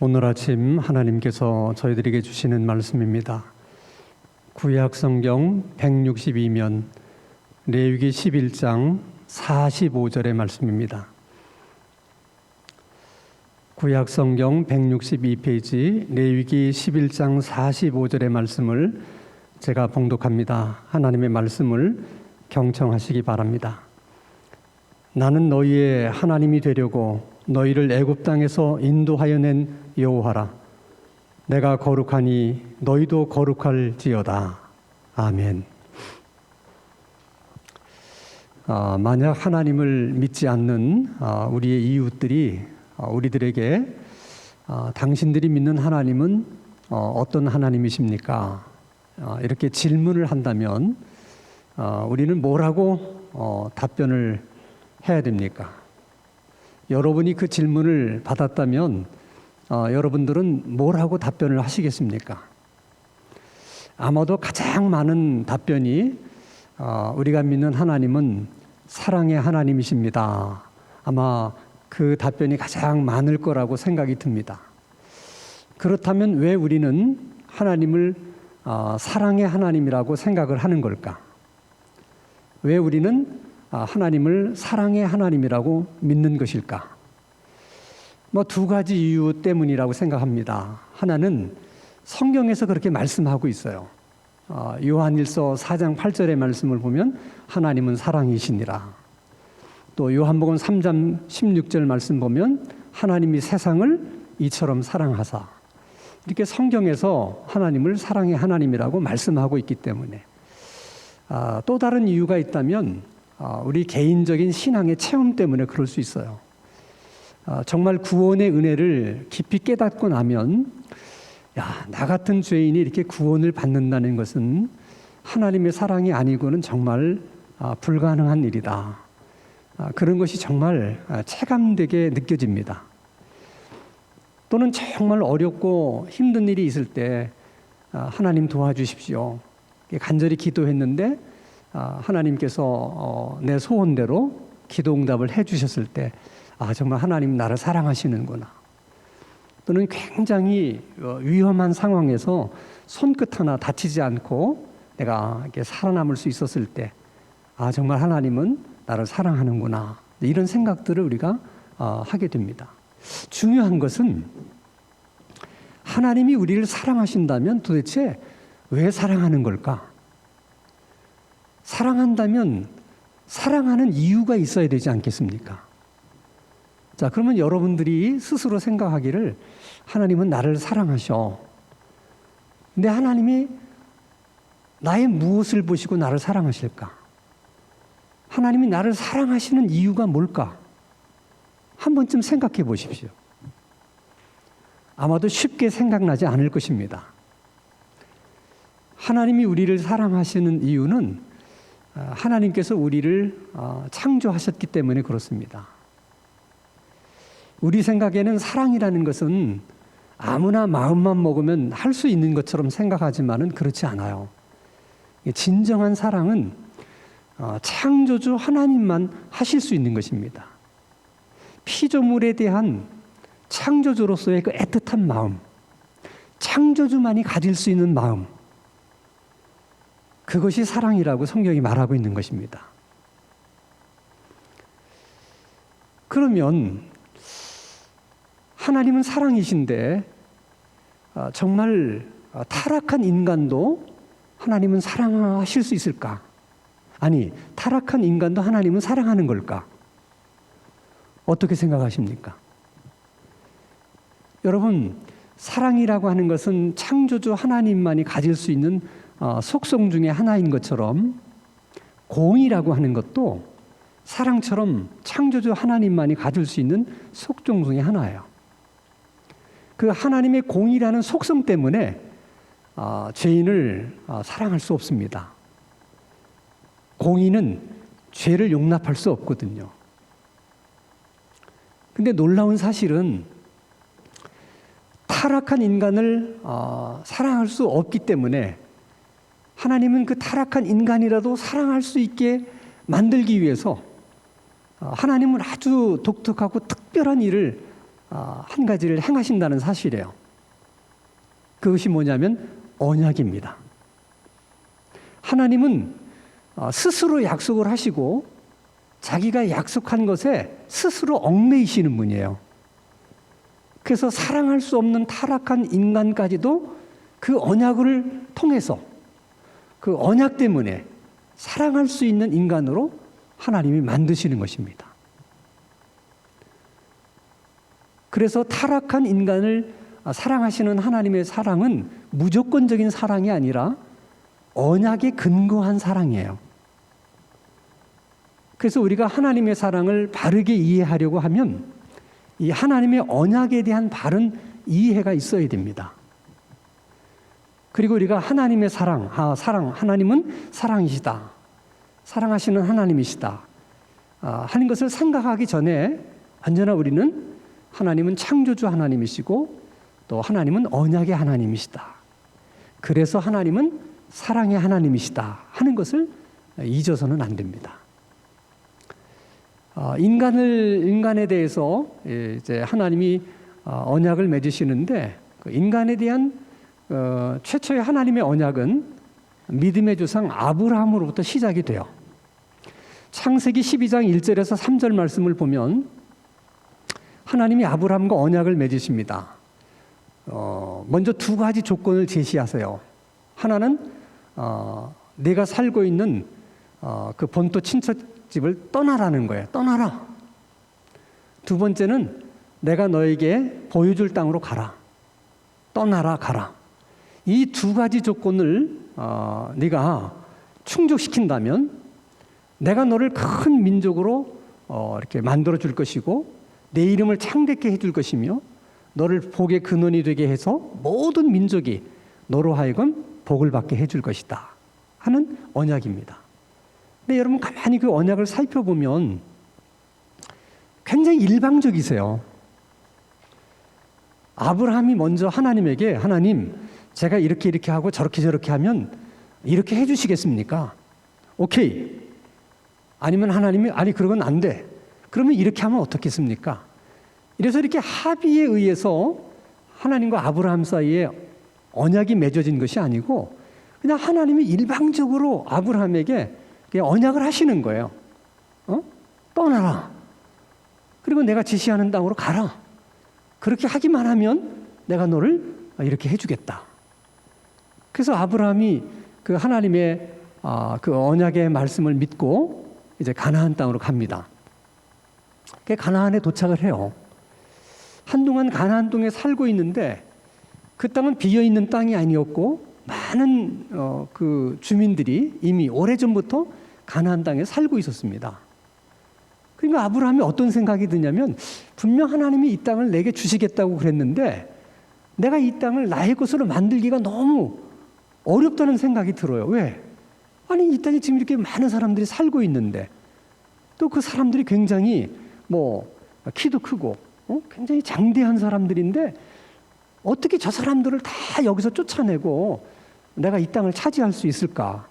오늘 아침 하나님께서 저희들에게 주시는 말씀입니다. 구약성경 162면 레위기 11장 45절의 말씀입니다. 구약성경 162페이지 레위기 11장 45절의 말씀을 제가 봉독합니다. 하나님의 말씀을 경청하시기 바랍니다. 나는 너희의 하나님이 되려고 너희를 애굽 땅에서 인도하여 낸 여호와라. 내가 거룩하니 너희도 거룩할지어다. 아멘. 만약 하나님을 믿지 않는 우리의 이웃들이 우리들에게 당신들이 믿는 하나님은 어떤 하나님이십니까? 이렇게 질문을 한다면 우리는 뭐라고 답변을 해야 됩니까? 여러분이 그 질문을 받았다면 여러분들은 뭐라고 답변을 하시겠습니까? 아마도 가장 많은 답변이 우리가 믿는 하나님은 사랑의 하나님이십니다. 아마 그 답변이 가장 많을 거라고 생각이 듭니다. 그렇다면 왜 우리는 하나님을 사랑의 하나님이라고 생각을 하는 걸까? 왜 우리는 하나님을 사랑의 하나님이라고 믿는 것일까? 두 가지 이유 때문이라고 생각합니다. 하나는 성경에서 그렇게 말씀하고 있어요. 요한일서 4장 8절의 말씀을 보면 하나님은 사랑이시니라. 또 요한복음 3장 16절 말씀 보면 하나님이 세상을 이처럼 사랑하사. 이렇게 성경에서 하나님을 사랑의 하나님이라고 말씀하고 있기 때문에. 또 다른 이유가 있다면 우리 개인적인 신앙의 체험 때문에 그럴 수 있어요. 정말 구원의 은혜를 깊이 깨닫고 나면 나 같은 죄인이 이렇게 구원을 받는다는 것은 하나님의 사랑이 아니고는 정말 불가능한 일이다. 그런 것이 정말 체감되게 느껴집니다. 또는 정말 어렵고 힘든 일이 있을 때 하나님 도와주십시오. 간절히 기도했는데 하나님께서 내 소원대로 기도 응답을 해주셨을 때 정말 하나님 나를 사랑하시는구나. 또는 굉장히 위험한 상황에서 손끝 하나 다치지 않고 내가 이렇게 살아남을 수 있었을 때 정말 하나님은 나를 사랑하는구나. 이런 생각들을 우리가 하게 됩니다. 중요한 것은 하나님이 우리를 사랑하신다면 도대체 왜 사랑하는 걸까? 사랑한다면 사랑하는 이유가 있어야 되지 않겠습니까? 자, 그러면 여러분들이 스스로 생각하기를 하나님은 나를 사랑하셔. 근데 하나님이 나의 무엇을 보시고 나를 사랑하실까? 하나님이 나를 사랑하시는 이유가 뭘까? 한 번쯤 생각해 보십시오. 아마도 쉽게 생각나지 않을 것입니다. 하나님이 우리를 사랑하시는 이유는 하나님께서 우리를 창조하셨기 때문에 그렇습니다. 우리 생각에는 사랑이라는 것은 아무나 마음만 먹으면 할 수 있는 것처럼 생각하지만은 그렇지 않아요. 진정한 사랑은 창조주 하나님만 하실 수 있는 것입니다. 피조물에 대한 창조주로서의 그 애틋한 마음, 창조주만이 가질 수 있는 마음, 그것이 사랑이라고 성경이 말하고 있는 것입니다. 그러면 하나님은 사랑이신데 정말 타락한 인간도 하나님은 사랑하실 수 있을까? 아니, 타락한 인간도 하나님은 사랑하는 걸까? 어떻게 생각하십니까? 여러분, 사랑이라고 하는 것은 창조주 하나님만이 가질 수 있는 속성 중에 하나인 것처럼 공의라고 하는 것도 사랑처럼 창조주 하나님만이 가질 수 있는 속성 중에 하나예요. 그 하나님의 공의라는 속성 때문에 죄인을 사랑할 수 없습니다. 공의는 죄를 용납할 수 없거든요. 근데 놀라운 사실은 타락한 인간을 사랑할 수 없기 때문에 하나님은 그 타락한 인간이라도 사랑할 수 있게 만들기 위해서 하나님은 아주 독특하고 특별한 일을 한 가지를 행하신다는 사실이에요. 그것이 뭐냐면 언약입니다. 하나님은 스스로 약속을 하시고 자기가 약속한 것에 스스로 얽매이시는 분이에요. 그래서 사랑할 수 없는 타락한 인간까지도 그 언약을 통해서 그 언약 때문에 사랑할 수 있는 인간으로 하나님이 만드시는 것입니다. 그래서 타락한 인간을 사랑하시는 하나님의 사랑은 무조건적인 사랑이 아니라 언약에 근거한 사랑이에요. 그래서 우리가 하나님의 사랑을 바르게 이해하려고 하면 이 하나님의 언약에 대한 바른 이해가 있어야 됩니다. 그리고 우리가 하나님의 사랑, 하나님은 사랑이시다, 사랑하시는 하나님이시다 하는 것을 생각하기 전에 언제나 우리는 하나님은 창조주 하나님이시고 또 하나님은 언약의 하나님이시다, 그래서 하나님은 사랑의 하나님이시다 하는 것을 잊어서는 안 됩니다. 인간에 대해서 이제 하나님이 언약을 맺으시는데 그 인간에 대한 최초의 하나님의 언약은 믿음의 조상 아브라함으로부터 시작이 돼요. 창세기 12장 1절에서 3절 말씀을 보면 하나님이 아브라함과 언약을 맺으십니다. 먼저 두 가지 조건을 제시하세요. 하나는 내가 살고 있는 그 본토 친척집을 떠나라는 거예요. 떠나라. 두 번째는 내가 너에게 보여줄 땅으로 가라. 떠나라, 가라. 이 두 가지 조건을 네가 충족시킨다면 내가 너를 큰 민족으로 이렇게 만들어 줄 것이고 내 이름을 창대케 해줄 것이며 너를 복의 근원이 되게 해서 모든 민족이 너로 하여금 복을 받게 해줄 것이다 하는 언약입니다. 근데 여러분 가만히 그 언약을 살펴보면 굉장히 일방적이세요. 아브라함이 먼저 하나님에게 하나님 제가 이렇게 하고 저렇게 하면 이렇게 해주시겠습니까? 오케이. 아니면 하나님이 아니 그러건 안 돼. 그러면 이렇게 하면 어떻겠습니까? 이래서 이렇게 합의에 의해서 하나님과 아브라함 사이에 언약이 맺어진 것이 아니고 그냥 하나님이 일방적으로 아브라함에게 그냥 언약을 하시는 거예요. 떠나라. 그리고 내가 지시하는 땅으로 가라. 그렇게 하기만 하면 내가 너를 이렇게 해주겠다. 그래서 아브라함이 그 하나님의 그 언약의 말씀을 믿고 이제 가나안 땅으로 갑니다. 가나안에 도착을 해요. 한동안 가나안 땅에 살고 있는데 그 땅은 비어 있는 땅이 아니었고 많은 그 주민들이 이미 오래전부터 가나안 땅에 살고 있었습니다. 그러니까 아브라함이 어떤 생각이 드냐면 분명 하나님이 이 땅을 내게 주시겠다고 그랬는데 내가 이 땅을 나의 것으로 만들기가 너무 어렵다는 생각이 들어요. 왜? 아니 이 땅에 지금 이렇게 많은 사람들이 살고 있는데 또 그 사람들이 굉장히 키도 크고 굉장히 장대한 사람들인데 어떻게 저 사람들을 다 여기서 쫓아내고 내가 이 땅을 차지할 수 있을까?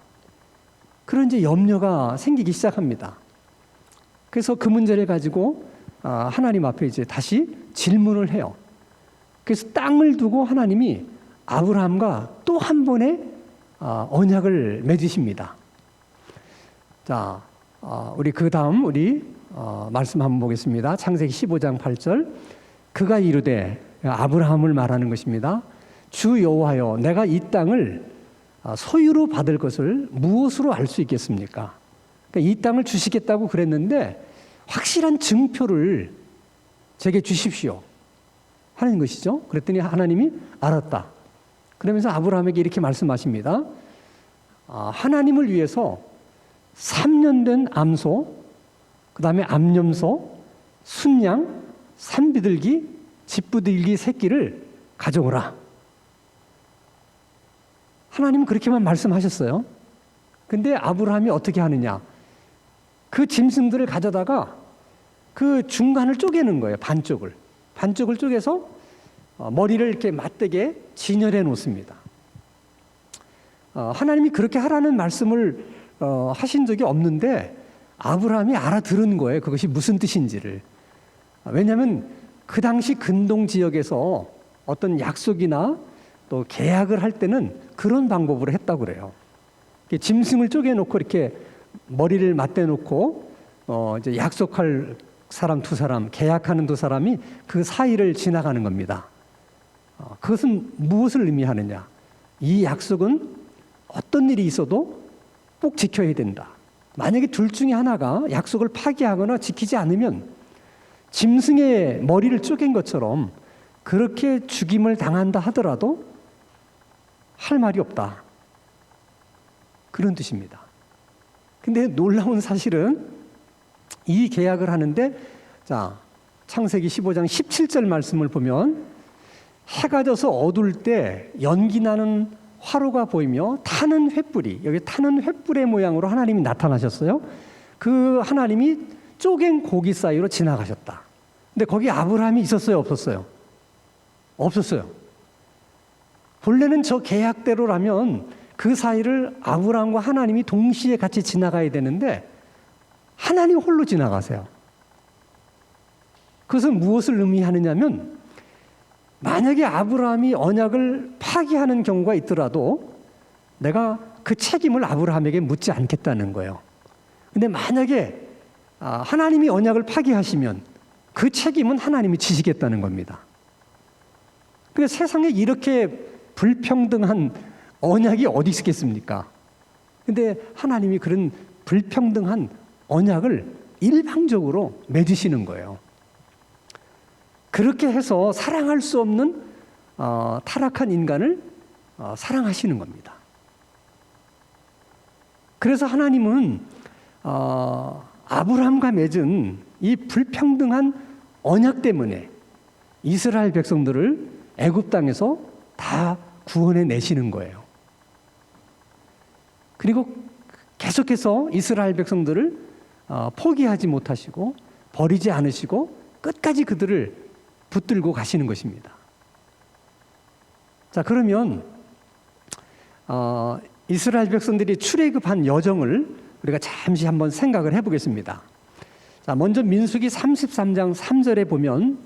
그런 이제 염려가 생기기 시작합니다. 그래서 그 문제를 가지고 하나님 앞에 이제 다시 질문을 해요. 그래서 땅을 두고 하나님이 아브라함과 또 한 번의 언약을 맺으십니다. 자, 우리 그 다음 말씀 한번 보겠습니다. 창세기 15장 8절. 그가 이르되 아브라함을 말하는 것입니다. 주 여호와여, 내가 이 땅을 소유로 받을 것을 무엇으로 알 수 있겠습니까? 그러니까 이 땅을 주시겠다고 그랬는데 확실한 증표를 제게 주십시오 하는 것이죠. 그랬더니 하나님이 알았다. 그러면서 아브라함에게 이렇게 말씀하십니다. 하나님을 위해서 3년 된 암소, 그 다음에 암염소, 순양, 산비둘기, 집부들기 새끼를 가져오라. 하나님은 그렇게만 말씀하셨어요. 근데 아브라함이 어떻게 하느냐? 그 짐승들을 가져다가 그 중간을 쪼개는 거예요. 반쪽을 쪼개서 머리를 이렇게 맞대게 진열해 놓습니다. 하나님이 그렇게 하라는 말씀을 하신 적이 없는데 아브라함이 알아들은 거예요. 그것이 무슨 뜻인지를. 왜냐하면 그 당시 근동 지역에서 어떤 약속이나 또 계약을 할 때는 그런 방법으로 했다고 그래요. 짐승을 쪼개놓고 이렇게 머리를 맞대놓고 이제 약속할 사람 두 사람, 계약하는 두 사람이 그 사이를 지나가는 겁니다. 그것은 무엇을 의미하느냐? 이 약속은 어떤 일이 있어도 꼭 지켜야 된다. 만약에 둘 중에 하나가 약속을 파기하거나 지키지 않으면 짐승의 머리를 쪼갠 것처럼 그렇게 죽임을 당한다 하더라도 할 말이 없다. 그런 뜻입니다. 근데 놀라운 사실은 이 계약을 하는데, 자, 창세기 15장 17절 말씀을 보면 해가 져서 어두울 때 연기 나는 화로가 보이며 타는 횃불이, 여기 타는 횃불의 모양으로 하나님이 나타나셨어요. 그 하나님이 쪼갠 고기 사이로 지나가셨다. 근데 거기 아브라함이 있었어요, 없었어요? 없었어요. 본래는 저 계약대로라면 그 사이를 아브라함과 하나님이 동시에 같이 지나가야 되는데 하나님 홀로 지나가세요. 그것은 무엇을 의미하느냐면, 만약에 아브라함이 언약을 파기하는 경우가 있더라도 내가 그 책임을 아브라함에게 묻지 않겠다는 거예요. 근데 만약에 하나님이 언약을 파기하시면 그 책임은 하나님이 지시겠다는 겁니다. 근데 세상에 이렇게 불평등한 언약이 어디 있겠습니까? 근데 하나님이 그런 불평등한 언약을 일방적으로 맺으시는 거예요. 그렇게 해서 사랑할 수 없는 타락한 인간을 사랑하시는 겁니다. 그래서 하나님은 아브라함과 맺은 이 불평등한 언약 때문에 이스라엘 백성들을 애굽 땅에서 다 구원해 내시는 거예요. 그리고 계속해서 이스라엘 백성들을 포기하지 못하시고 버리지 않으시고 끝까지 그들을 붙들고 가시는 것입니다. 자, 그러면 이스라엘 백성들이 출애굽한 여정을 우리가 잠시 한번 생각을 해보겠습니다. 자, 먼저 민수기 33장 3절에 보면,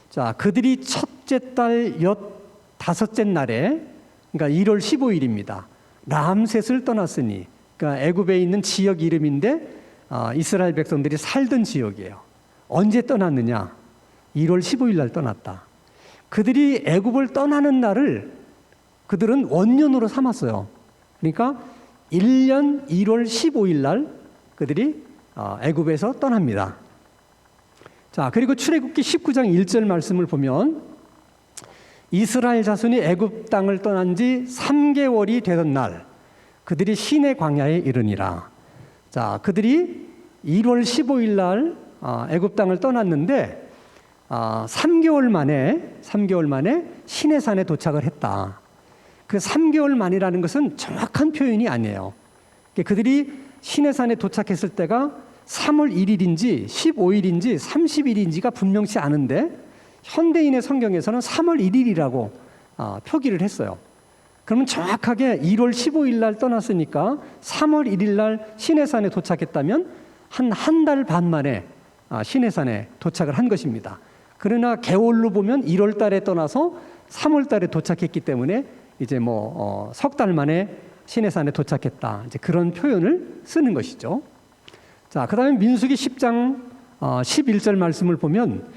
자, 그들이 첫째 달 15째 날에, 그러니까 1월 15일입니다. 람셋을 떠났으니, 그러니까 애굽에 있는 지역 이름인데 이스라엘 백성들이 살던 지역이에요. 언제 떠났느냐? 1월 15일 날 떠났다. 그들이 애굽을 떠나는 날을 그들은 원년으로 삼았어요. 그러니까 1년 1월 15일 날 그들이 애굽에서 떠납니다. 자, 그리고 출애굽기 19장 1절 말씀을 보면, 이스라엘 자손이 애굽 땅을 떠난 지 3개월이 되던 날 그들이 시내 광야에 이르니라. 자, 그들이 1월 15일 날 애굽 땅을 떠났는데 3개월 만에 시내산에 도착을 했다. 그 3개월 만이라는 것은 정확한 표현이 아니에요. 그들이 시내산에 도착했을 때가 3월 1일인지 15일인지 30일인지가 분명치 않은데 현대인의 성경에서는 3월 1일이라고 표기를 했어요. 그러면 정확하게 1월 15일 날 떠났으니까 3월 1일 날 시내산에 도착했다면 한 달 반 만에 시내산에 도착을 한 것입니다. 그러나 개월로 보면 1월 달에 떠나서 3월 달에 도착했기 때문에 이제 석 달 만에 시내산에 도착했다. 이제 그런 표현을 쓰는 것이죠. 자, 그다음에 민수기 10장 11절 말씀을 보면,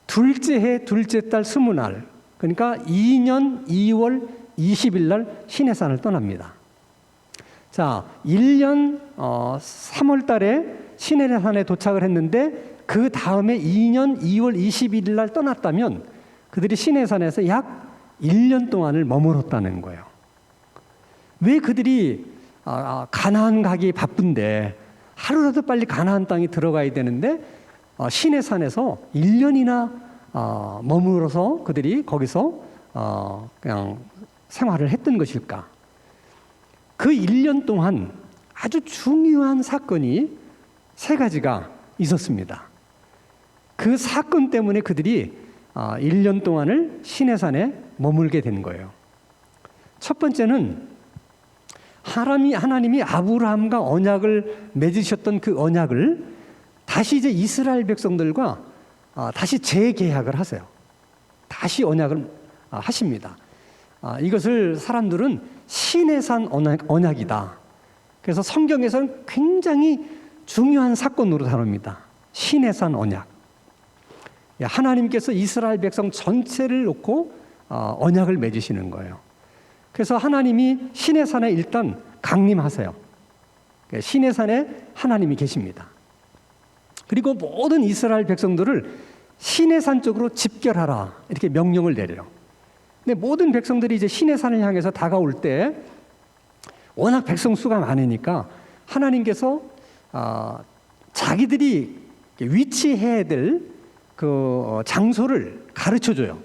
둘째 해 둘째 달 20날, 그러니까 2년 2월 20일 날 시내산을 떠납니다. 자, 1년 3월 달에 시내산에 도착을 했는데 그 다음에 2년 2월 21일 날 떠났다면 그들이 시내산에서 약 1년 동안을 머물렀다는 거예요. 왜 그들이 가나안 가기 바쁜데 하루라도 빨리 가나안 땅에 들어가야 되는데 시내산에서 1년이나 머물러서 그들이 거기서 그냥 생활을 했던 것일까? 그 1년 동안 아주 중요한 사건이 3가지가 있었습니다. 그 사건 때문에 그들이 1년 동안을 시내산에 머물게 된 거예요. 첫 번째는 하나님이 아브라함과 언약을 맺으셨던 그 언약을 다시 이제 이스라엘 백성들과 다시 재계약을 하세요. 다시 언약을 하십니다. 이것을 사람들은 신의 산 언약이다. 그래서 성경에서는 굉장히 중요한 사건으로 다룹니다. 신의 산 언약. 하나님께서 이스라엘 백성 전체를 놓고 언약을 맺으시는 거예요. 그래서 하나님이 신의 산에 일단 강림하세요. 신의 산에 하나님이 계십니다. 그리고 모든 이스라엘 백성들을 신의 산 쪽으로 집결하라 이렇게 명령을 내려요. 근데 모든 백성들이 이제 신의 산을 향해서 다가올 때 워낙 백성 수가 많으니까 하나님께서 자기들이 위치해야 될 그 장소를 가르쳐줘요.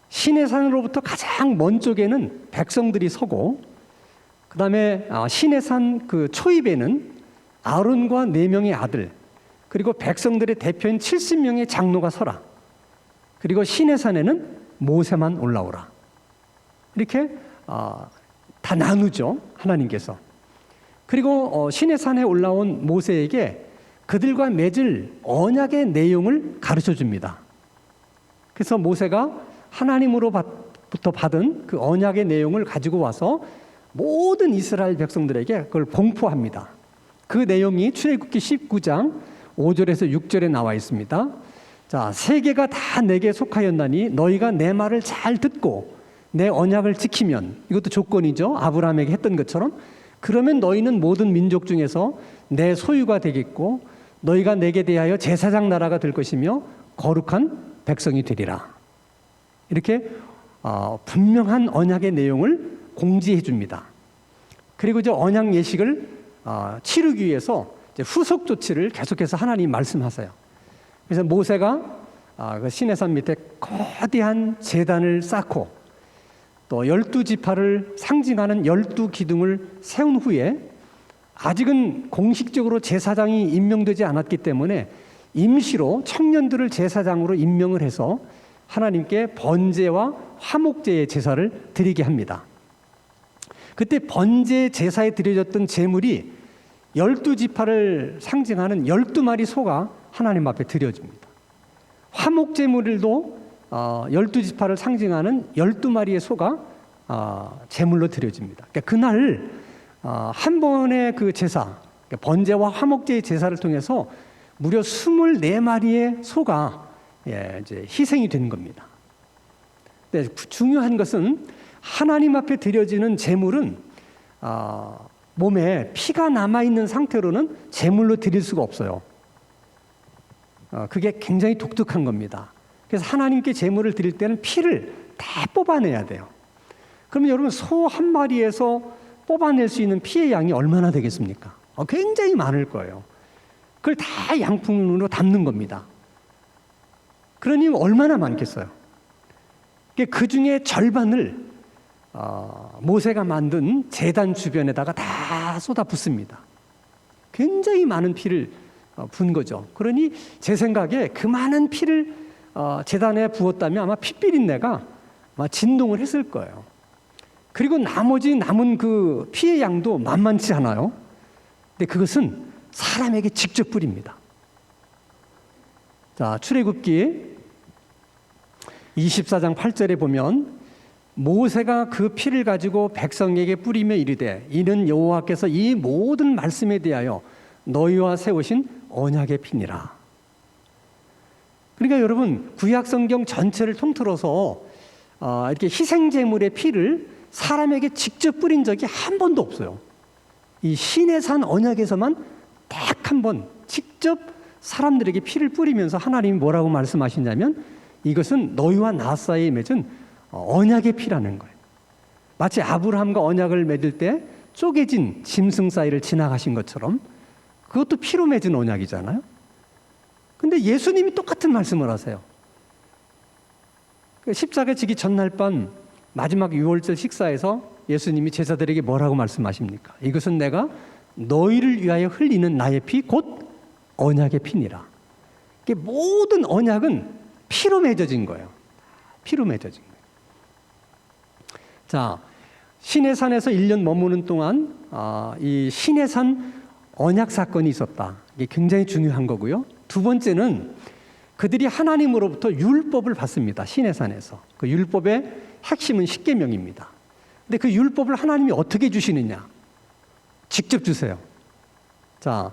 신의 산으로부터 가장 먼 쪽에는 백성들이 서고, 그 다음에 신의 산 그 초입에는 아론과 4명의 아들, 그리고 백성들의 대표인 70명의 장로가 서라. 그리고 신의 산에는 모세만 올라오라. 이렇게 다 나누죠, 하나님께서. 그리고 신의 산에 올라온 모세에게 그들과 맺을 언약의 내용을 가르쳐 줍니다. 그래서 모세가 하나님으로부터 받은 그 언약의 내용을 가지고 와서 모든 이스라엘 백성들에게 그걸 공포합니다. 그 내용이 출애굽기 19장 5절에서 6절에 나와 있습니다. 자, 세계가 다 내게 속하였나니 너희가 내 말을 잘 듣고 내 언약을 지키면, 이것도 조건이죠, 아브라함에게 했던 것처럼, 그러면 너희는 모든 민족 중에서 내 소유가 되겠고 너희가 내게 대하여 제사장 나라가 될 것이며 거룩한 백성이 되리라. 이렇게 분명한 언약의 내용을 공지해 줍니다. 그리고 이제 언약 예식을 치르기 위해서 이제 후속 조치를 계속해서 하나님 말씀하세요. 그래서 모세가 그 시내산 밑에 거대한 제단을 쌓고 또 12지파를 상징하는 12기둥을 세운 후에, 아직은 공식적으로 제사장이 임명되지 않았기 때문에 임시로 청년들을 제사장으로 임명을 해서 하나님께 번제와 화목제의 제사를 드리게 합니다. 그때 번제 제사에 드려졌던 제물이 12지파를 상징하는 12마리 소가 하나님 앞에 드려집니다. 화목제물도 12지파를 상징하는 12마리의 소가 제물로 드려집니다. 그러니까 그날 한 번의 그 제사, 번제와 화목제의 제사를 통해서 무려 24마리의 소가 이제 희생이 되는 겁니다. 근데 중요한 것은 하나님 앞에 드려지는 제물은 몸에 피가 남아있는 상태로는 제물로 드릴 수가 없어요. 그게 굉장히 독특한 겁니다. 그래서 하나님께 제물을 드릴 때는 피를 다 뽑아내야 돼요. 그러면 여러분, 소 한 마리에서 뽑아낼 수 있는 피의 양이 얼마나 되겠습니까? 굉장히 많을 거예요. 그걸 다 양푼으로 담는 겁니다. 그러니 얼마나 많겠어요? 그 중에 절반을 모세가 만든 제단 주변에다가 다 쏟아붓습니다. 굉장히 많은 피를 분 거죠. 그러니 제 생각에 그 많은 피를 제단에 부었다면 아마 핏비린내가 아마 진동을 했을 거예요. 그리고 나머지 남은 그 피의 양도 만만치 않아요. 근데 그것은 사람에게 직접 뿌립니다. 자, 출애굽기 24장 8절에 보면 모세가 그 피를 가지고 백성에게 뿌리며 이르되 이는 여호와께서 이 모든 말씀에 대하여 너희와 세우신 언약의 피니라. 그러니까 여러분, 구약 성경 전체를 통틀어서 이렇게 희생 제물의 피를 사람에게 직접 뿌린 적이 한 번도 없어요. 이 신의 산 언약에서만 딱 한 번 직접 사람들에게 피를 뿌리면서 하나님이 뭐라고 말씀하시냐면 이것은 너희와 나 사이에 맺은 언약의 피라는 거예요. 마치 아브라함과 언약을 맺을 때 쪼개진 짐승 사이를 지나가신 것처럼 그것도 피로 맺은 언약이잖아요. 근데 예수님이 똑같은 말씀을 하세요. 십자가 지기 전날 밤 마지막 유월절 식사에서 예수님이 제자들에게 뭐라고 말씀하십니까? 이것은 내가 너희를 위하여 흘리는 나의 피 곧 언약의 피니라. 모든 언약은 피로 맺어진 거예요. 피로 맺어진 거예요. 자, 신의 산에서 1년 머무는 동안 이 신의 산 언약 사건이 있었다. 이게 굉장히 중요한 거고요. 두 번째는 그들이 하나님으로부터 율법을 받습니다. 시내산에서. 그 율법의 핵심은 십계명입니다. 근데 그 율법을 하나님이 어떻게 주시느냐? 직접 주세요. 자,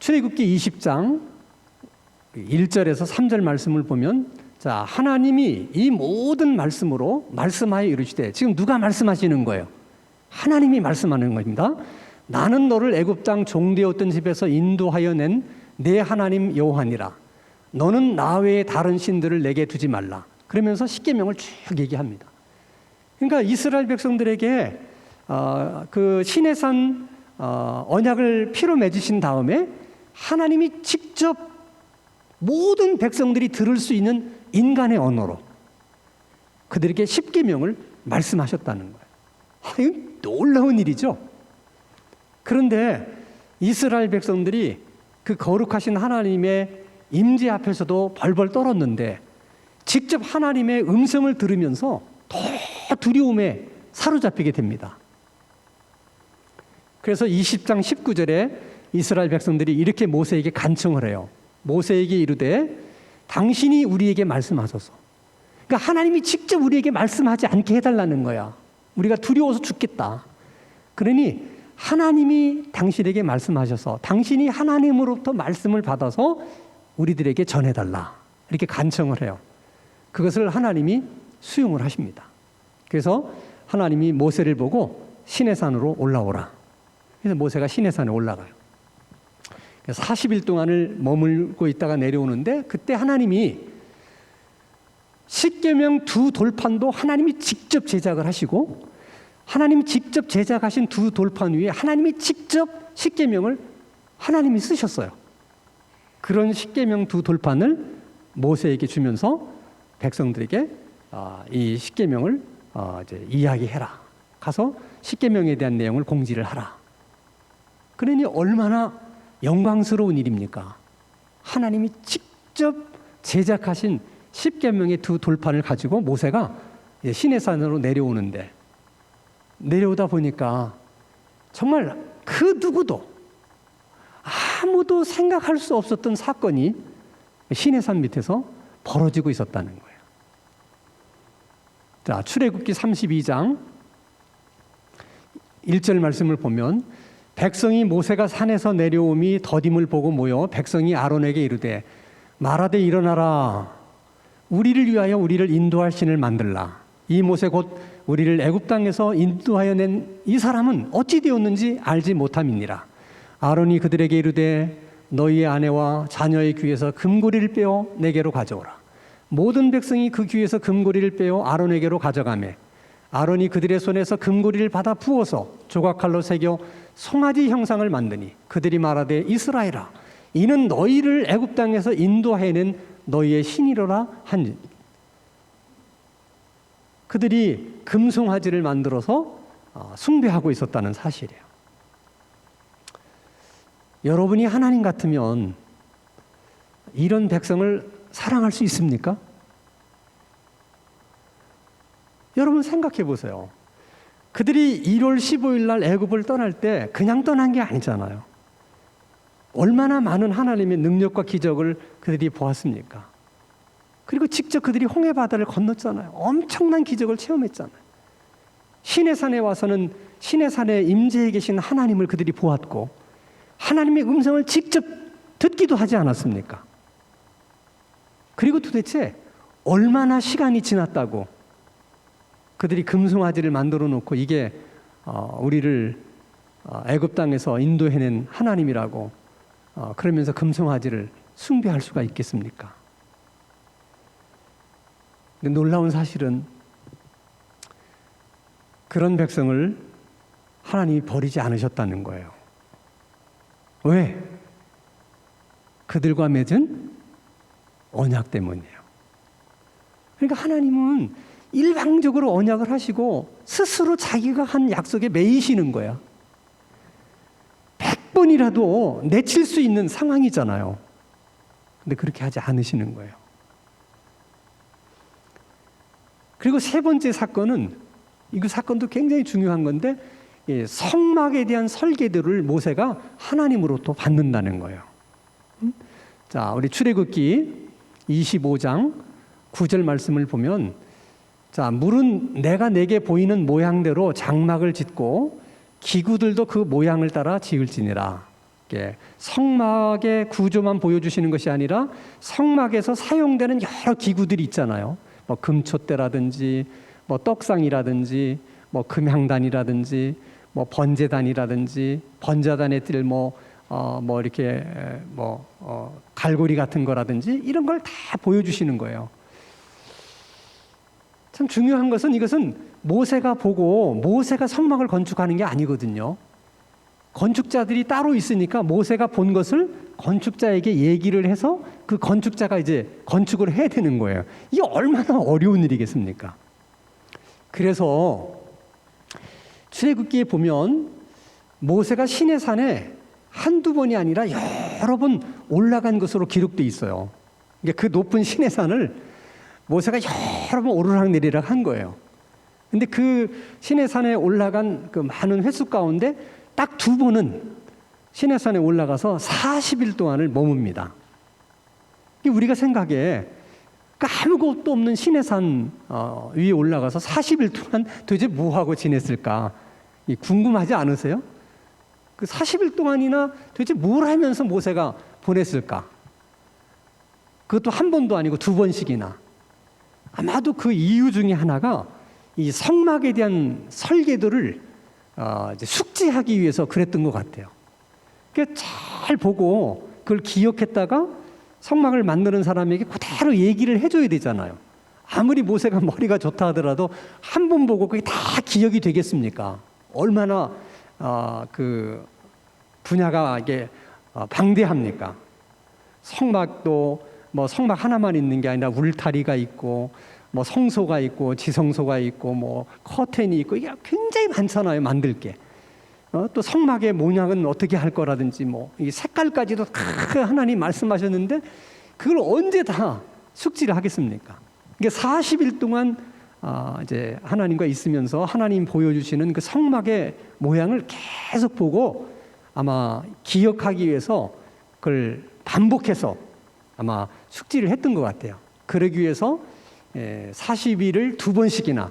출애굽기 20장 1절에서 3절 말씀을 보면, 자, 하나님이 이 모든 말씀으로 말씀하여 이르시되, 지금 누가 말씀하시는 거예요? 하나님이 말씀하는 겁니다. 나는 너를 애굽 땅 종되었던 집에서 인도하여 낸 내 하나님 여호와니라. 너는 나 외에 다른 신들을 내게 두지 말라. 그러면서 십계명을 쭉 얘기합니다. 그러니까 이스라엘 백성들에게 그 시내산 언약을 피로 맺으신 다음에 하나님이 직접 모든 백성들이 들을 수 있는 인간의 언어로 그들에게 십계명을 말씀하셨다는 거예요. 이거 놀라운 일이죠. 그런데 이스라엘 백성들이 그 거룩하신 하나님의 임재 앞에서도 벌벌 떨었는데, 직접 하나님의 음성을 들으면서 더 두려움에 사로잡히게 됩니다. 그래서 20장 19절에 이스라엘 백성들이 이렇게 모세에게 간청을 해요. 모세에게 이르되 당신이 우리에게 말씀하소서. 그러니까 하나님이 직접 우리에게 말씀하지 않게 해달라는 거야. 우리가 두려워서 죽겠다. 그러니 하나님이 당신에게 말씀하셔서 당신이 하나님으로부터 말씀을 받아서 우리들에게 전해달라. 이렇게 간청을 해요. 그것을 하나님이 수용을 하십니다. 그래서 하나님이 모세를 보고 시내산으로 올라오라. 그래서 모세가 시내산에 올라가요. 40일 동안을 머물고 있다가 내려오는데, 그때 하나님이 십계명 두 돌판도 하나님이 직접 제작을 하시고, 하나님이 직접 제작하신 두 돌판 위에 하나님이 직접 십계명을 하나님이 쓰셨어요. 그런 십계명 두 돌판을 모세에게 주면서 백성들에게 이 십계명을 이제 이야기해라. 가서 십계명에 대한 내용을 공지를 하라. 그러니 얼마나 영광스러운 일입니까? 하나님이 직접 제작하신 십계명의 두 돌판을 가지고 모세가 시내산으로 내려오는데, 내려오다 보니까 정말 그 누구도 아무도 생각할 수 없었던 사건이 시내산 밑에서 벌어지고 있었다는 거예요. 자, 출애굽기 32장 1절 말씀을 보면, 백성이 모세가 산에서 내려옴이 더딤을 보고 모여 백성이 아론에게 이르되 말하되 일어나라. 우리를 위하여 우리를 인도할 신을 만들라. 이 모세 곧 우리를 애굽 땅에서 인도하여 낸 이 사람은 어찌 되었는지 알지 못함이니라. 아론이 그들에게 이르되 너희의 아내와 자녀의 귀에서 금고리를 빼어 내게로 가져오라. 모든 백성이 그 귀에서 금고리를 빼어 아론에게로 가져가매 아론이 그들의 손에서 금고리를 받아 부어서 조각칼로 새겨 송아지 형상을 만드니 그들이 말하되 이스라엘아, 이는 너희를 애굽 땅에서 인도해낸 너희의 신이로라 하니. 그들이 금송아지를 만들어서 숭배하고 있었다는 사실이에요. 여러분이 하나님 같으면 이런 백성을 사랑할 수 있습니까? 여러분 생각해 보세요. 그들이 1월 15일 날 애굽을 떠날 때 그냥 떠난 게 아니잖아요. 얼마나 많은 하나님의 능력과 기적을 그들이 보았습니까? 그리고 직접 그들이 홍해바다를 건넜잖아요. 엄청난 기적을 체험했잖아요. 시내산에 와서는 시내산에 임재해 계신 하나님을 그들이 보았고 하나님의 음성을 직접 듣기도 하지 않았습니까? 그리고 도대체 얼마나 시간이 지났다고 그들이 금송아지를 만들어 놓고 이게 우리를 애굽 땅에서 인도해낸 하나님이라고 그러면서 금송아지를 숭배할 수가 있겠습니까? 근데 놀라운 사실은 그런 백성을 하나님이 버리지 않으셨다는 거예요. 왜? 그들과 맺은 언약 때문이에요. 그러니까 하나님은 일방적으로 언약을 하시고 스스로 자기가 한 약속에 매이시는 거야. 100번이라도 내칠 수 있는 상황이잖아요. 근데 그렇게 하지 않으시는 거예요. 그리고 세 번째 사건은, 이 사건도 굉장히 중요한 건데, 성막에 대한 설계도를 모세가 하나님으로부터 받는다는 거예요. 자, 우리 출애굽기 25장 9절 말씀을 보면, 자, 물은 내가 내게 보이는 모양대로 장막을 짓고 기구들도 그 모양을 따라 지을지니라. 성막의 구조만 보여주시는 것이 아니라 성막에서 사용되는 여러 기구들이 있잖아요. 뭐 금촛대라든지, 뭐 떡상이라든지, 뭐 금향단이라든지, 뭐 번제단이라든지, 번제단에 뜰 이렇게 갈고리 같은 거라든지 이런 걸 다 보여주시는 거예요. 참 중요한 것은 이것은 모세가 보고 모세가 성막을 건축하는 게 아니거든요. 건축자들이 따로 있으니까 모세가 본 것을 건축자에게 얘기를 해서 그 건축자가 이제 건축을 해야 되는 거예요. 이게 얼마나 어려운 일이겠습니까? 그래서 출애굽기에 보면 모세가 시내산에 한두 번이 아니라 여러 번 올라간 것으로 기록돼 있어요. 그러니까 그 높은 시내산을 모세가 여러 번 오르락내리락 한 거예요. 근데 그 시내산에 올라간 그 많은 횟수 가운데 딱 2번은 시내산에 올라가서 40일 동안을 머뭅니다. 우리가 생각에 아무것도 없는 시내산 위에 올라가서 40일 동안 도대체 뭐하고 지냈을까? 궁금하지 않으세요? 그 40일 동안이나 도대체 뭘 하면서 모세가 보냈을까? 그것도 한 번도 아니고 2번씩이나. 아마도 그 이유 중에 하나가 이 성막에 대한 설계도를 이제 숙지하기 위해서 그랬던 것 같아요. 그러니까 잘 보고 그걸 기억했다가 성막을 만드는 사람에게 그대로 얘기를 해줘야 되잖아요. 아무리 모세가 머리가 좋다 하더라도 한 번 보고 그게 다 기억이 되겠습니까? 얼마나 그 분야가 이게 방대합니까? 성막도 뭐 성막 하나만 있는 게 아니라 울타리가 있고 뭐 성소가 있고 지성소가 있고 뭐 커튼이 있고 이게 굉장히 많잖아요. 만들 게. 또 성막의 모양은 어떻게 할 거라든지 뭐 이 색깔까지도 다 하나님 말씀하셨는데 그걸 언제 다 숙지를 하겠습니까? 이게 40일 동안 이제 하나님과 있으면서 하나님 보여주시는 그 성막의 모양을 계속 보고 아마 기억하기 위해서 그걸 반복해서 아마 숙지를 했던 것 같아요. 그러기 위해서 40일을 2번씩이나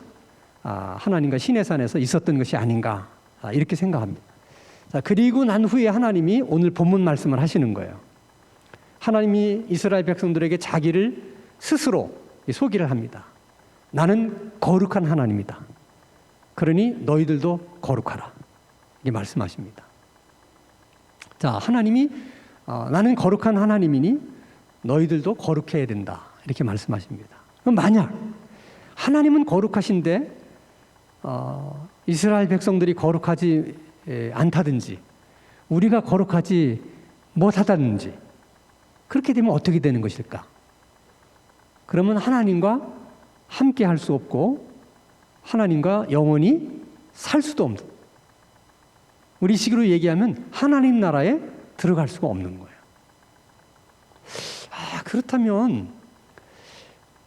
하나님과 시내산에서 있었던 것이 아닌가 이렇게 생각합니다. 자, 그리고 난 후에 하나님이 오늘 본문 말씀을 하시는 거예요. 하나님이 이스라엘 백성들에게 자기를 스스로 소개를 합니다. 나는 거룩한 하나님이다. 그러니 너희들도 거룩하라. 이렇게 말씀하십니다. 자, 하나님이 나는 거룩한 하나님이니 너희들도 거룩해야 된다. 이렇게 말씀하십니다. 그럼 만약 하나님은 거룩하신데 이스라엘 백성들이 거룩하지 않다든지 우리가 거룩하지 못하다든지 그렇게 되면 어떻게 되는 것일까? 그러면 하나님과 함께 할 수 없고 하나님과 영원히 살 수도 없는, 우리 식으로 얘기하면 하나님 나라에 들어갈 수가 없는 거예요. 그렇다면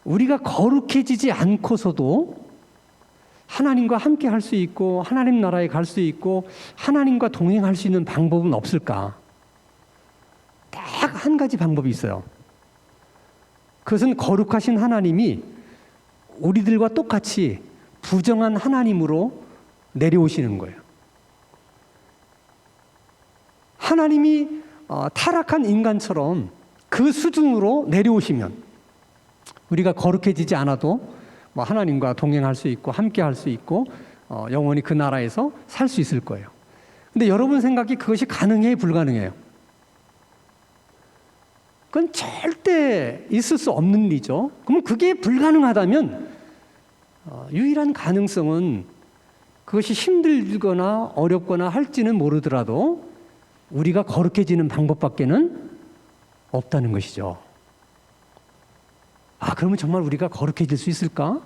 우리가 거룩해지지 않고서도 하나님과 함께 할 수 있고 하나님 나라에 갈 수 있고 하나님과 동행할 수 있는 방법은 없을까? 딱 한 가지 방법이 있어요. 그것은 거룩하신 하나님이 우리들과 똑같이 부정한 하나님으로 내려오시는 거예요. 하나님이 타락한 인간처럼 그 수준으로 내려오시면 우리가 거룩해지지 않아도 하나님과 동행할 수 있고 함께 할 수 있고 영원히 그 나라에서 살 수 있을 거예요. 근데 여러분 생각이 그것이 가능해요, 불가능해요? 그건 절대 있을 수 없는 일이죠. 그러면 그게 불가능하다면 유일한 가능성은 그것이 힘들거나 어렵거나 할지는 모르더라도 우리가 거룩해지는 방법밖에는 없다는 것이죠. 그러면 정말 우리가 거룩해질 수 있을까?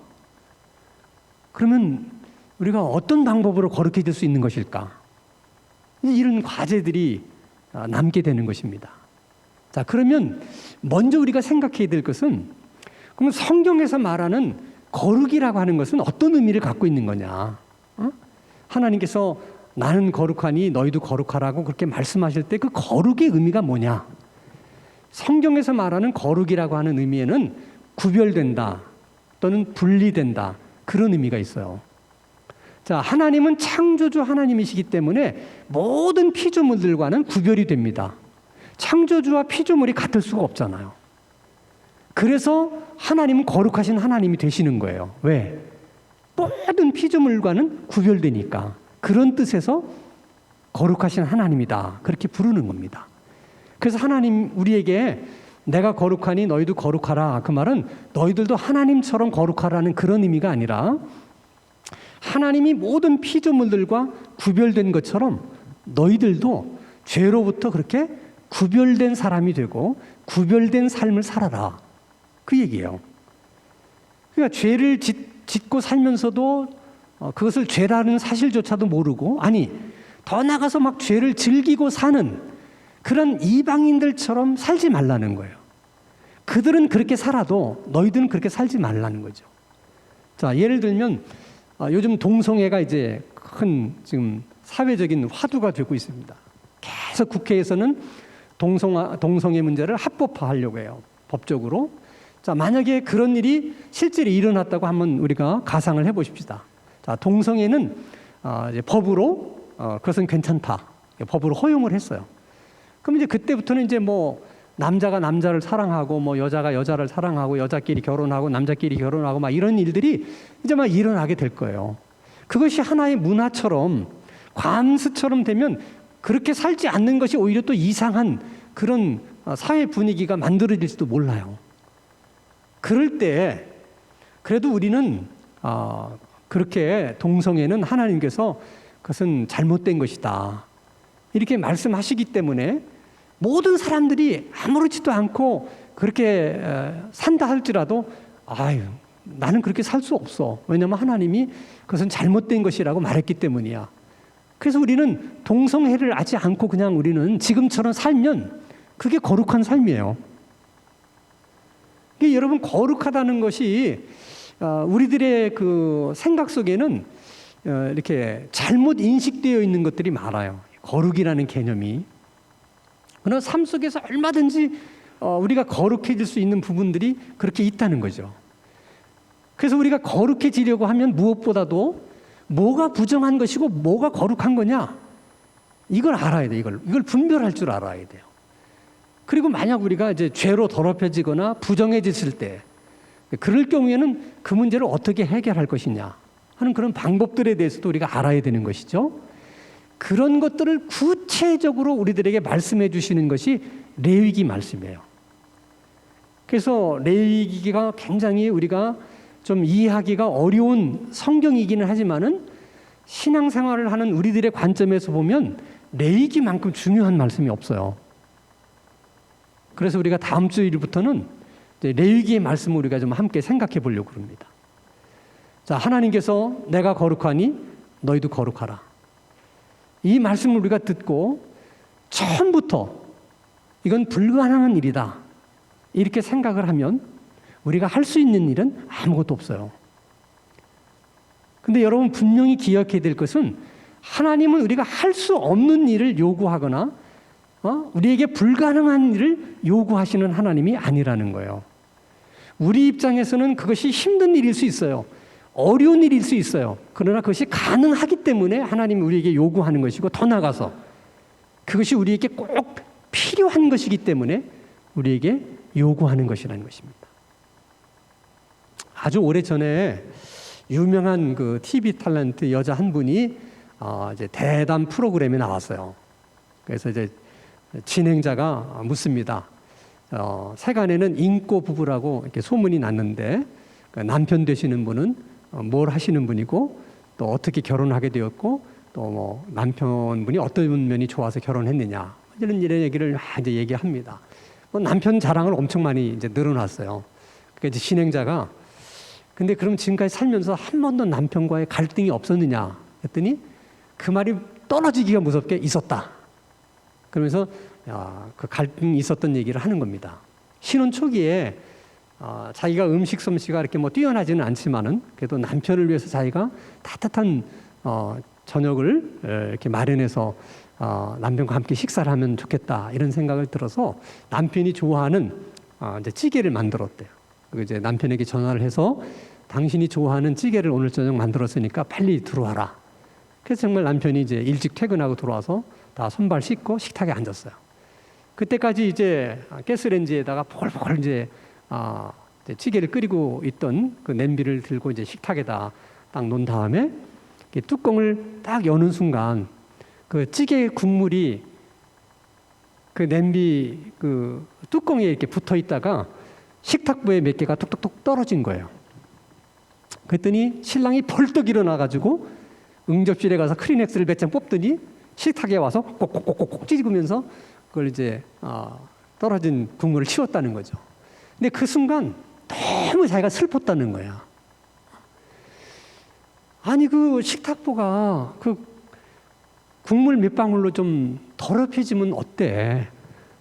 그러면 우리가 어떤 방법으로 거룩해질 수 있는 것일까? 이런 과제들이 남게 되는 것입니다. 자, 그러면 먼저 우리가 생각해야 될 것은 그럼 성경에서 말하는 거룩이라고 하는 것은 어떤 의미를 갖고 있는 거냐? 하나님께서 나는 거룩하니 너희도 거룩하라고 그렇게 말씀하실 때 그 거룩의 의미가 뭐냐? 성경에서 말하는 거룩이라고 하는 의미에는 구별된다 또는 분리된다 그런 의미가 있어요. 자, 하나님은 창조주 하나님이시기 때문에 모든 피조물들과는 구별이 됩니다. 창조주와 피조물이 같을 수가 없잖아요. 그래서 하나님은 거룩하신 하나님이 되시는 거예요. 왜? 모든 피조물과는 구별되니까. 그런 뜻에서 거룩하신 하나님이다 그렇게 부르는 겁니다. 그래서 하나님 우리에게 내가 거룩하니 너희도 거룩하라, 그 말은 너희들도 하나님처럼 거룩하라는 그런 의미가 아니라 하나님이 모든 피조물들과 구별된 것처럼 너희들도 죄로부터 그렇게 구별된 사람이 되고 구별된 삶을 살아라, 그 얘기예요. 그러니까 죄를 짓고 살면서도 그것을 죄라는 사실조차도 모르고, 아니 더 나가서 막 죄를 즐기고 사는 그런 이방인들처럼 살지 말라는 거예요. 그들은 그렇게 살아도 너희들은 그렇게 살지 말라는 거죠. 자, 예를 들면 요즘 동성애가 이제 큰 지금 사회적인 화두가 되고 있습니다. 계속 국회에서는 동성애 문제를 합법화하려고 해요, 법적으로. 자, 만약에 그런 일이 실제로 일어났다고 한번 우리가 가상을 해보십시다. 자, 동성애는 이제 법으로 그것은 괜찮다, 법으로 허용을 했어요. 그럼 이제 그때부터는 이제 뭐 남자가 남자를 사랑하고 뭐 여자가 여자를 사랑하고 여자끼리 결혼하고 남자끼리 결혼하고 막 이런 일들이 이제 막 일어나게 될 거예요. 그것이 하나의 문화처럼 관습처럼 되면 그렇게 살지 않는 것이 오히려 또 이상한 그런 사회 분위기가 만들어질지도 몰라요. 그럴 때 그래도 우리는 그렇게 동성애는 하나님께서 그것은 잘못된 것이다 이렇게 말씀하시기 때문에 모든 사람들이 아무렇지도 않고 그렇게 산다 할지라도 아유, 나는 그렇게 살 수 없어. 왜냐하면 하나님이 그것은 잘못된 것이라고 말했기 때문이야. 그래서 우리는 동성애를 하지 않고 그냥 우리는 지금처럼 살면 그게 거룩한 삶이에요. 여러분, 거룩하다는 것이 우리들의 그 생각 속에는 이렇게 잘못 인식되어 있는 것들이 많아요. 거룩이라는 개념이. 그러나 삶 속에서 얼마든지 우리가 거룩해질 수 있는 부분들이 그렇게 있다는 거죠. 그래서 우리가 거룩해지려고 하면 무엇보다도 뭐가 부정한 것이고 뭐가 거룩한 거냐, 이걸 알아야 돼. 이걸 분별할 줄 알아야 돼요. 그리고 만약 우리가 이제 죄로 더럽혀지거나 부정해졌을 때, 그럴 경우에는 그 문제를 어떻게 해결할 것이냐 하는 그런 방법들에 대해서도 우리가 알아야 되는 것이죠. 그런 것들을 구체적으로 우리들에게 말씀해 주시는 것이 레위기 말씀이에요. 그래서 레위기가 굉장히 우리가 좀 이해하기가 어려운 성경이기는 하지만은 신앙생활을 하는 우리들의 관점에서 보면 레위기만큼 중요한 말씀이 없어요. 그래서 우리가 다음 주일부터는 레위기의 말씀을 우리가 좀 함께 생각해 보려고 합니다. 자, 하나님께서 내가 거룩하니 너희도 거룩하라. 이 말씀을 우리가 듣고 처음부터 이건 불가능한 일이다 이렇게 생각을 하면 우리가 할 수 있는 일은 아무것도 없어요. 근데 여러분, 분명히 기억해야 될 것은 하나님은 우리가 할 수 없는 일을 요구하거나 우리에게 불가능한 일을 요구하시는 하나님이 아니라는 거예요. 우리 입장에서는 그것이 힘든 일일 수 있어요. 어려운 일일 수 있어요. 그러나 그것이 가능하기 때문에 하나님이 우리에게 요구하는 것이고, 더 나아가서 그것이 우리에게 꼭 필요한 것이기 때문에 우리에게 요구하는 것이라는 것입니다. 아주 오래전에 유명한 그 TV 탤런트 여자 한 분이 이제 대담 프로그램에 나왔어요. 그래서 이제 진행자가 묻습니다. 세간에는 인꼬 부부라고 이렇게 소문이 났는데 남편 되시는 분은 뭘 하시는 분이고 또 어떻게 결혼하게 되었고 또 뭐 남편분이 어떤 면이 좋아서 결혼했느냐 이런 얘기를 이제 얘기합니다. 남편 자랑을 엄청 많이 이제 늘어났어요. 그러니까 이제 진행자가 근데 그럼 지금까지 살면서 한 번도 남편과의 갈등이 없었느냐 했더니 그 말이 떨어지기가 무섭게 있었다. 그러면서 그 갈등이 있었던 얘기를 하는 겁니다. 신혼 초기에 자기가 음식 솜씨가 이렇게 뭐 뛰어나지는 않지만은 그래도 남편을 위해서 자기가 따뜻한 저녁을 이렇게 마련해서 남편과 함께 식사를 하면 좋겠다 이런 생각을 들어서 남편이 좋아하는 이제 찌개를 만들었대요. 그리고 이제 남편에게 전화를 해서 당신이 좋아하는 찌개를 오늘 저녁 만들었으니까 빨리 들어와라. 그래서 정말 남편이 이제 일찍 퇴근하고 들어와서 다 손발 씻고 식탁에 앉았어요. 그때까지 이제 가스레인지에다가 보글보글 이제 찌개를 끓이고 있던 그 냄비를 들고 이제 식탁에다 딱 놓은 다음에 뚜껑을 딱 여는 순간 그 찌개 국물이 그 냄비 그 뚜껑에 이렇게 붙어 있다가 식탁부에 몇 개가 뚝뚝뚝 떨어진 거예요. 그랬더니 신랑이 벌떡 일어나가지고 응접실에 가서 크리넥스를 몇 장 뽑더니 식탁에 와서 꼭꼭꼭꼭 찌르면서 그걸 이제 떨어진 국물을 치웠다는 거죠. 근데 그 순간 너무 자기가 슬펐다는 거야. 아니 그 식탁보가 그 국물 몇 방울로 좀 더럽혀지면 어때?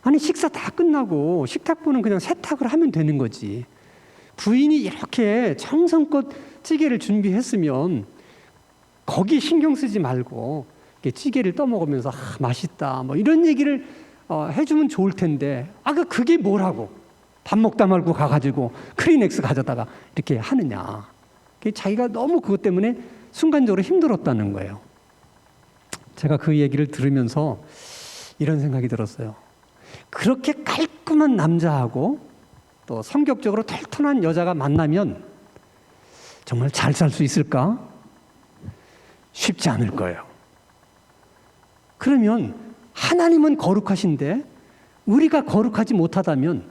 아니 식사 다 끝나고 식탁보는 그냥 세탁을 하면 되는 거지. 부인이 이렇게 정성껏 찌개를 준비했으면 거기 신경 쓰지 말고 찌개를 떠먹으면서 맛있다 뭐 이런 얘기를 해주면 좋을 텐데 그게 뭐라고 밥 먹다 말고 가가지고 크리넥스 가져다가 이렇게 하느냐. 자기가 너무 그것 때문에 순간적으로 힘들었다는 거예요. 제가 그 얘기를 들으면서 이런 생각이 들었어요. 그렇게 깔끔한 남자하고 또 성격적으로 털털한 여자가 만나면 정말 잘 살 수 있을까? 쉽지 않을 거예요. 그러면 하나님은 거룩하신데 우리가 거룩하지 못하다면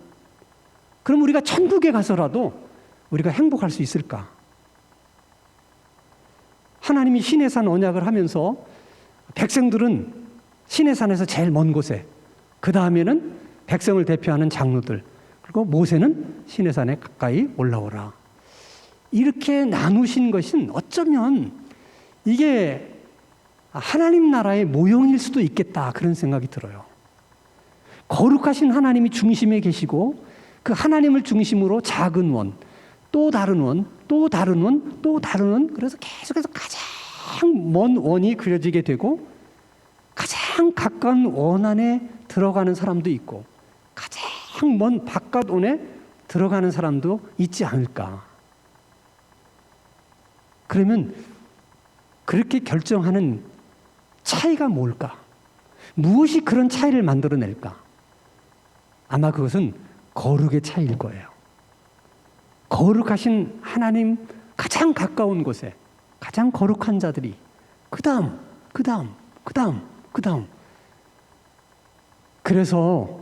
그럼 우리가 천국에 가서라도 우리가 행복할 수 있을까? 하나님이 시내산 언약을 하면서 백성들은 시내산에서 제일 먼 곳에, 그 다음에는 백성을 대표하는 장로들, 그리고 모세는 시내산에 가까이 올라오라. 이렇게 나누신 것은 어쩌면 이게 하나님 나라의 모형일 수도 있겠다 그런 생각이 들어요. 거룩하신 하나님이 중심에 계시고 그 하나님을 중심으로 작은 원, 또 다른 원, 또 다른 원, 또 다른 원, 그래서 계속해서 가장 먼 원이 그려지게 되고 가장 가까운 원 안에 들어가는 사람도 있고 가장 먼 바깥 원에 들어가는 사람도 있지 않을까. 그러면 그렇게 결정하는 차이가 뭘까? 무엇이 그런 차이를 만들어낼까? 아마 그것은 거룩의 차이일 거예요. 거룩하신 하나님 가장 가까운 곳에 가장 거룩한 자들이 그 다음 그래서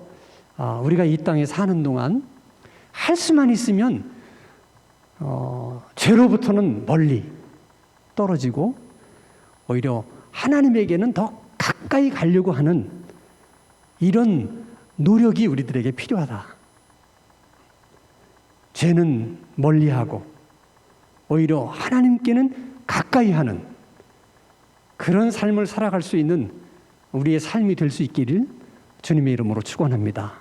우리가 이 땅에 사는 동안 할 수만 있으면 죄로부터는 멀리 떨어지고 오히려 하나님에게는 더 가까이 가려고 하는 이런 노력이 우리들에게 필요하다. 죄는 멀리하고 오히려 하나님께는 가까이 하는 그런 삶을 살아갈 수 있는 우리의 삶이 될 수 있기를 주님의 이름으로 축원합니다.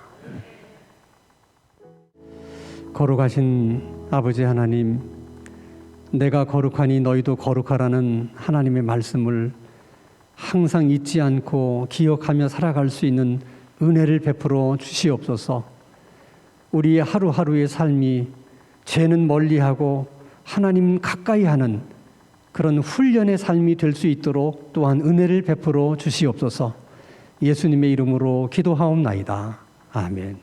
거룩하신 아버지 하나님, 내가 거룩하니 너희도 거룩하라는 하나님의 말씀을 항상 잊지 않고 기억하며 살아갈 수 있는 은혜를 베풀어 주시옵소서. 우리의 하루하루의 삶이 죄는 멀리하고 하나님 가까이 하는 그런 훈련의 삶이 될 수 있도록 또한 은혜를 베풀어 주시옵소서. 예수님의 이름으로 기도하옵나이다. 아멘.